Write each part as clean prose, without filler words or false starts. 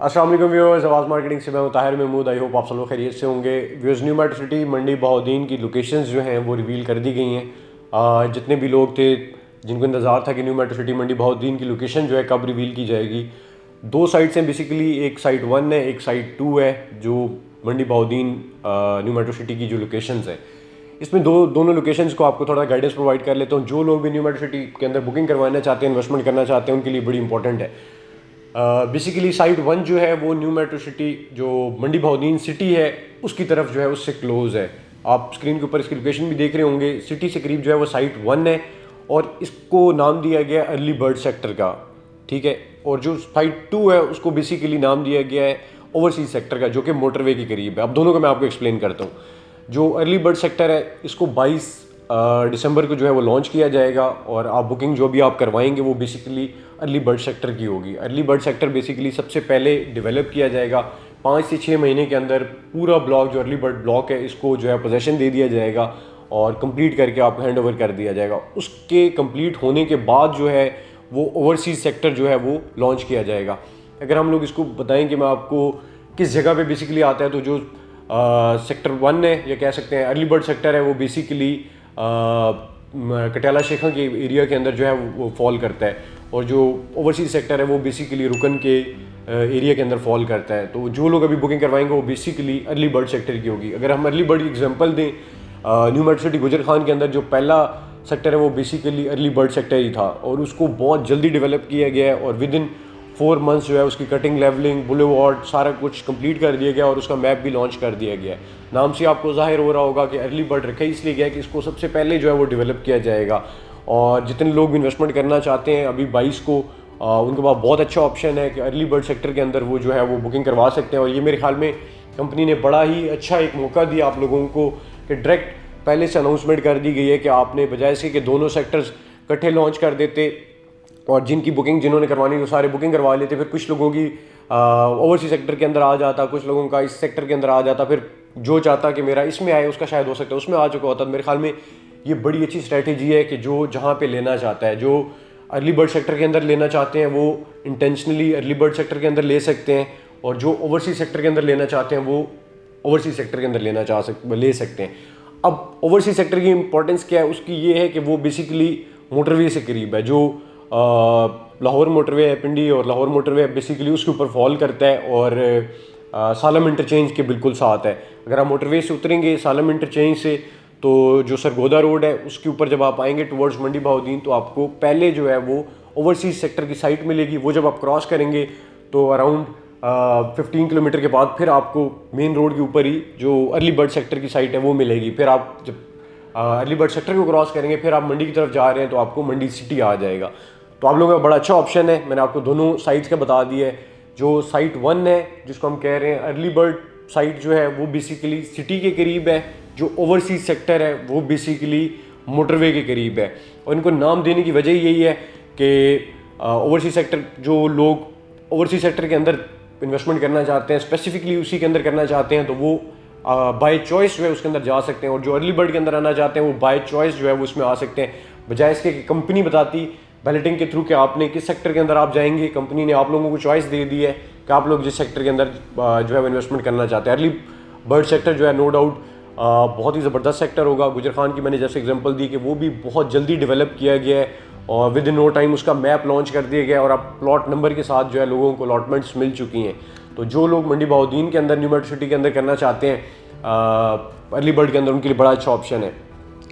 अस्सलाम वालेकुम व्यूअर्स, आवाज़ मार्केटिंग से मैं हूं ताहिर महमूद। आई होप आप सब लोग खैरियत से होंगे। व्यूअर्स, न्यू मेट्रो सिटी मंडी बहाउद्दीन की लोकेशंस जो हैं वो रिवील कर दी गई हैं। जितने भी लोग थे जिनको इंतज़ार था कि न्यू मेट्रो सिटी मंडी बहाउद्दीन की लोकेशन जो है कब रिवील की जाएगी, दो साइट्स हैं बेसिकली। एक साइट 1 है, एक साइट 2 है, जो मंडी बहाउद्दीन न्यू मेट्रो सिटी की जो लोकेशंस हैं, इसमें दोनों लोकेशंस को आपको थोड़ा गाइडेंस प्रोवाइड कर लेता हूँ। जो लोग भी न्यू मेट्रो सिटी के अंदर बुकिंग करवाना चाहते हैं, इन्वेस्टमेंट करना चाहते हैं, उनके लिए बड़ी इंपॉर्टेंट है। बेसिकली साइट 1 जो है वो न्यू मेट्रो सिटी जो मंडी बहाउद्दीन सिटी है उसकी तरफ जो है उससे क्लोज है। आप स्क्रीन के ऊपर इसकी लोकेशन भी देख रहे होंगे। सिटी से करीब जो है वो साइट 1 है और इसको नाम दिया गया अर्ली बर्ड सेक्टर का, ठीक है। और जो साइट 2 है उसको बेसिकली नाम दिया गया है ओवरसीज सेक्टर का, जो कि मोटरवे के करीब है। अब दोनों का मैं आपको एक्सप्लेन करता हूँ। जो अर्ली बर्ड सेक्टर है इसको 22 दिसंबर को जो है वो लॉन्च किया जाएगा और आप बुकिंग जो भी आप करवाएंगे वो बेसिकली अर्ली बर्ड सेक्टर की होगी। अर्ली बर्ड सेक्टर बेसिकली सबसे पहले डेवलप किया जाएगा। 5 से 6 महीने के अंदर पूरा ब्लॉक जो अर्ली बर्ड ब्लॉक है इसको जो है पोजेशन दे दिया जाएगा और कंप्लीट करके आपको हैंड ओवर कर दिया जाएगा। उसके कंप्लीट होने के बाद जो है वो ओवरसीज सेक्टर जो है वो लॉन्च किया जाएगा। अगर हम लोग इसको बताएं कि मैं आपको किस जगह पे बेसिकली आता है, तो जो सेक्टर 1 है या कह सकते हैं अर्ली बर्ड सेक्टर है वो बेसिकली कटियाला शेखा के एरिया के अंदर जो है वो फॉल करता है। और जो ओवरसीज सेक्टर है वो बेसिकली रुकन के एरिया के अंदर फॉल करता है। तो जो लोग अभी बुकिंग करवाएंगे वो बेसिकली अर्ली बर्ड सेक्टर की होगी। अगर हम अर्ली बर्ड की एग्जांपल दें, न्यू मेट्रो सिटी गुजर खान के अंदर जो पहला सेक्टर है वो बेसिकली अर्ली बर्ड सेक्टर ही था और उसको बहुत जल्दी डेवलप किया गया है और विद इन 4 मंथ्स जो है उसकी कटिंग, लेवलिंग, बुलेवार्ड सारा कुछ कंप्लीट कर दिया गया और उसका मैप भी लॉन्च कर दिया गया है। नाम से आपको जाहिर हो रहा होगा कि अर्ली बर्ड रखा इसलिए गया कि इसको सबसे पहले जो है वो डेवलप किया जाएगा। और जितने लोग भी इन्वेस्टमेंट करना चाहते हैं अभी 22 को, उनके पास बहुत अच्छा ऑप्शन है कि अर्ली बर्ड सेक्टर के अंदर वो जो है वो बुकिंग करवा सकते हैं। और ये मेरे ख्याल में कंपनी ने बड़ा ही अच्छा एक मौका दिया आप लोगों को कि डायरेक्ट पहले से अनाउंसमेंट कर दी गई है कि आपने बजाय से कि दोनों सेक्टर्स इकट्ठे लॉन्च कर देते और जिनकी बुकिंग जिन्होंने करवानी वो सारे बुकिंग करवा लेते, फिर कुछ लोगों की ओवरसीज सेक्टर के अंदर आ जाता, कुछ लोगों का इस सेक्टर के अंदर आ जाता, फिर जो चाहता कि मेरा इसमें आए उसका शायद हो सकता है उसमें आ चुका होता। मेरे ख्याल में ये बड़ी अच्छी स्ट्रैटेजी है कि जो जहाँ पे लेना चाहता है, जो अर्ली बर्ड सेक्टर के अंदर लेना चाहते हैं वो इंटेंशनली अर्ली बर्ड सेक्टर के अंदर ले सकते हैं और जो ओवरसीज सेक्टर के अंदर लेना चाहते हैं वो ओवरसीज सेक्टर के अंदर ले सकते हैं। अब ओवरसीज सेक्टर की इंपॉर्टेंस क्या है, उसकी ये है कि वो बेसिकली मोटरवे से करीब है। जो लाहौर मोटरवे है, पिंडी और लाहौर मोटरवे बेसिकली उसके ऊपर फॉल करता है और सालम इंटरचेंज के बिल्कुल साथ है। अगर आप मोटरवे से उतरेंगे सालम इंटरचेंज से तो जो सरगोदा रोड है उसके ऊपर जब आप आएंगे टुवर्ड्स मंडी बहाउद्दीन तो आपको पहले जो है वो ओवरसीज सेक्टर की साइट मिलेगी। वो जब आप क्रॉस करेंगे तो अराउंड 15 किलोमीटर के बाद फिर आपको मेन रोड के ऊपर ही जो अर्ली बर्ड सेक्टर की साइट है वो मिलेगी। फिर आप जब अर्ली बर्ड सेक्टर को क्रॉस करेंगे फिर आप मंडी की तरफ जा रहे हैं तो आपको मंडी सिटी आ जाएगा। तो आप लोगों का बड़ा अच्छा ऑप्शन है। मैंने आपको दोनों साइट्स का बता दिया है। जो साइट 1 है जिसको हम कह रहे हैं अर्ली बर्ड साइट जो है वो बेसिकली सिटी के करीब है। जो ओवरसीज सेक्टर है वो बेसिकली मोटरवे के करीब है और इनको नाम देने की वजह यही है कि ओवरसीज सेक्टर, जो लोग ओवरसीज सेक्टर के अंदर इन्वेस्टमेंट करना चाहते हैं, स्पेसिफिकली उसी के अंदर करना चाहते हैं, तो वो बाय चॉइस जो है उसके अंदर जा सकते हैं। और जो अर्ली बर्ड के अंदर आना चाहते हैं वो बाय चॉइस जो है वो उसमें आ सकते हैं, बजाय इसके कि कंपनी बताती बैलेटिंग के थ्रू कि आपने किस सेक्टर के अंदर आप जाएंगे। कंपनी ने आप लोगों को चॉइस दे दी है कि आप लोग जिस सेक्टर के अंदर जो है वो इन्वेस्टमेंट करना चाहते हैं। अर्ली बर्ड सेक्टर जो है नो डाउट बहुत ही ज़बरदस्त सेक्टर होगा। गुजर खान की मैंने जैसे एग्जांपल दी कि वो भी बहुत जल्दी डेवलप किया गया है और विद इन नो टाइम उसका मैप लॉन्च कर दिया गया और अब प्लॉट नंबर के साथ जो है लोगों को अलॉटमेंट्स मिल चुकी हैं। तो जो लोग मंडी बहाउद्दीन के अंदर न्यू मेट्रो सिटी के अंदर करना चाहते हैं अर्ली बर्ड के अंदर, उनके लिए बड़ा अच्छा ऑप्शन है।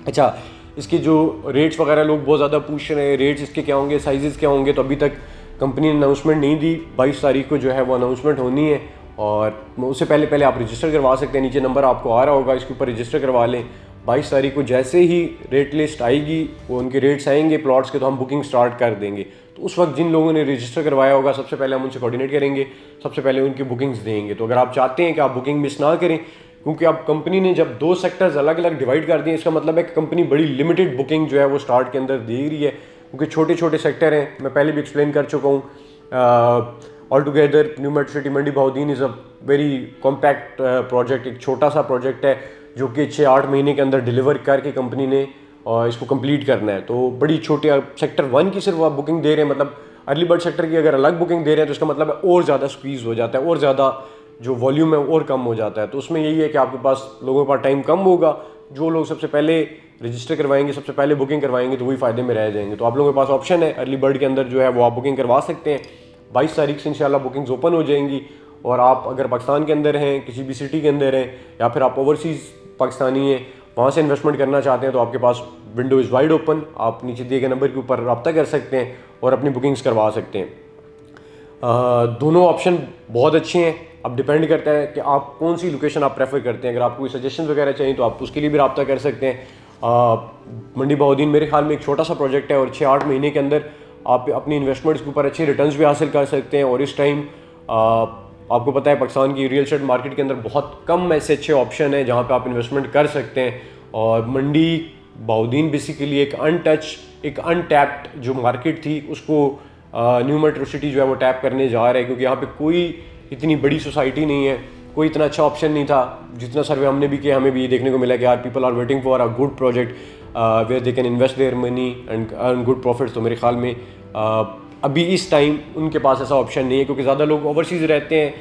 अच्छा, इसके जो रेट्स वगैरह लोग बहुत ज़्यादा पूछ रहे हैं, रेट्स इसके क्या होंगे, साइजेस क्या होंगे, तो अभी तक कंपनी ने अनाउंसमेंट नहीं दी। 22 तारीख को जो है वो अनाउंसमेंट होनी है और उससे पहले आप रजिस्टर करवा सकते हैं। नीचे नंबर आपको आ रहा होगा, इसके ऊपर रजिस्टर करवा लें। 22 तारीख को जैसे ही रेट लिस्ट आएगी, वो उनके रेट्स आएंगे प्लॉट्स के, तो हम बुकिंग स्टार्ट कर देंगे। तो उस वक्त जिन लोगों ने रजिस्टर करवाया होगा सबसे पहले हम उनसे कोऑर्डिनेट करेंगे, सबसे पहले उनकी बुकिंग्स देंगे। तो अगर आप चाहते हैं कि आप बुकिंग मिस ना करें, क्योंकि अब कंपनी ने जब 2 सेक्टर्स अलग अलग डिवाइड कर दिए, इसका मतलब है कि कंपनी बड़ी लिमिटेड बुकिंग जो है वो स्टार्ट के अंदर दे रही है, क्योंकि छोटे छोटे सेक्टर हैं। मैं पहले भी एक्सप्लेन कर चुका हूँ। All together new metro city Mandi Bahauddin is a very compact project, एक छोटा सा प्रोजेक्ट है जो कि 6-8 महीने के अंदर डिलीवर करके कंपनी ने इसको कंप्लीट करना है। तो बड़ी छोटी सेक्टर 1 की सिर्फ आप बुकिंग दे रहे हैं, मतलब अर्ली बर्ड सेक्टर की अगर अलग बुकिंग दे रहे हैं तो इसका मतलब है और ज़्यादा स्क्वीज़ हो जाता है और ज़्यादा जो वॉल्यूम है और कम हो जाता है। तो उसमें यही है कि आपके पास लोगों के पास टाइम कम होगा, जो लोग सबसे पहले रजिस्टर करवाएंगे, सबसे पहले बुकिंग करवाएंगे, तो वही फ़ायदे में रह जाएंगे। तो आप लोगों के पास ऑप्शन है अर्ली बर्ड के अंदर जो है वो आप बुकिंग करवा सकते हैं। 22 तारीख से इंशाल्लाह बुकिंग्स ओपन हो जाएंगी। और आप अगर पाकिस्तान के अंदर हैं, किसी भी सिटी के अंदर हैं, या फिर आप ओवरसीज़ पाकिस्तानी हैं, वहाँ से इन्वेस्टमेंट करना चाहते हैं, तो आपके पास विंडो इज़ वाइड ओपन। आप नीचे दिए गए नंबर के ऊपर रब्ता कर सकते हैं और अपनी बुकिंग्स करवा सकते हैं। दोनों ऑप्शन बहुत अच्छे हैं। अब डिपेंड करता है कि आप कौन सी लोकेशन आप प्रेफर करते हैं। अगर आपको कोई सजेशन वगैरह चाहिए तो आप उसके लिए भी रब्ता कर सकते हैं। मंडी बहाउद्दीन मेरे ख्याल में एक छोटा सा प्रोजेक्ट है और 6-8 महीने के अंदर आप अपनी इन्वेस्टमेंट्स के ऊपर अच्छे रिटर्न्स भी हासिल कर सकते हैं। और इस टाइम आपको पता है पाकिस्तान की रियल एस्टेट मार्केट के अंदर बहुत कम ऐसे अच्छे ऑप्शन हैं जहाँ पे आप इन्वेस्टमेंट कर सकते हैं। और मंडी बहाउद्दीन बेसिकली एक अनटच, एक अनटैप्ड जो मार्केट थी उसको न्यू मेट्रो सिटी जो है वो टैप करने जा रहा है, क्योंकि यहाँ पे कोई इतनी बड़ी सोसाइटी नहीं है, कोई इतना अच्छा ऑप्शन नहीं था। जितना सर्वे हमने भी किया हमें भी ये देखने को मिला कि यार people are waiting for a good project where they can invest their money and earn good profits. तो मेरे ख्याल में अभी इस टाइम उनके पास ऐसा ऑप्शन नहीं है, क्योंकि ज़्यादा लोग ओवरसीज़ रहते हैं।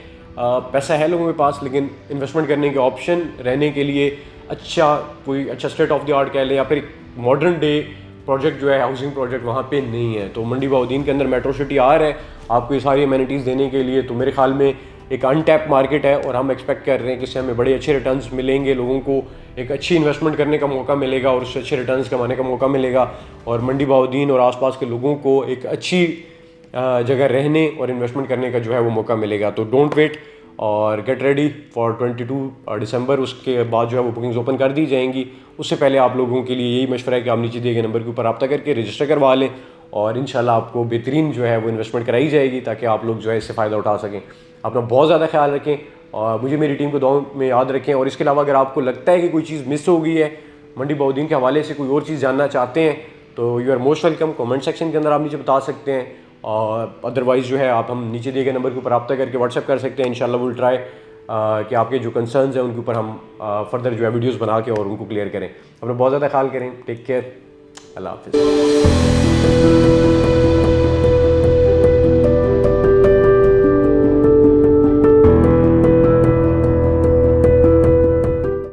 पैसा है लोगों के पास, लेकिन इन्वेस्टमेंट करने के ऑप्शन रहने के लिए अच्छा कोई अच्छा स्टेट ऑफ द आर्ट कह लें या फिर मॉडर्न डे प्रोजेक्ट जो है हाउसिंग प्रोजेक्ट वहाँ पे नहीं है। तो मंडी बहाउद्दीन के अंदर मेट्रो सिटी आ रहा है आपको ये सारी अमेनिटीज़ देने के लिए। तो मेरे ख्याल में एक अनटैप मार्केट है और हम एक्सपेक्ट कर रहे हैं कि इससे हमें बड़े अच्छे रिटर्न्स मिलेंगे, लोगों को एक अच्छी इन्वेस्टमेंट करने का मौका मिलेगा और उससे अच्छे रिटर्न्स कमाने का मौका मिलेगा। और मंडी बहाउद्दीन और आसपास के लोगों को एक अच्छी जगह रहने और इन्वेस्टमेंट करने का जो है वो मौका मिलेगा। तो डोंट वेट और गेट रेडी फॉर 22 दिसंबर। उसके बाद जो है वो बुकिंग्स ओपन कर दी जाएंगी। उससे पहले आप लोगों के लिए यही मशवरा है कि आप नीचे दिए गए नंबर के ऊपर रब्ता करके रजिस्टर करवा लें और इंशाल्लाह आपको बेहतरीन जो है वो इन्वेस्टमेंट कराई जाएगी ताकि आप लोग जो है इससे फ़ायदा उठा सकें। अपना बहुत ज़्यादा ख्याल रखें और मुझे मेरी टीम को दुआ में याद रखें। और इसके अलावा अगर आपको लगता है कि कोई चीज़ मिस हो गई है मंडी बहाउद्दीन के हवाले से, कोई और चीज़ जानना चाहते हैं, तो you are most welcome. Comment section के अंदर आप नीचे बता सकते हैं और अदरवाइज़ जो है आप हम नीचे दिए गए नंबर के ऊपर रब्ता करके व्हाट्सएप कर सकते हैं। इंशाल्लाह विल ट्राई कि आपके जो कंसर्न्स हैं उनके ऊपर हम फर्दर जो है वीडियोस बना के और उनको क्लियर करें। अपना बहुत ज़्यादा ख्याल करें। Take care. अल्लाह हाफिज़।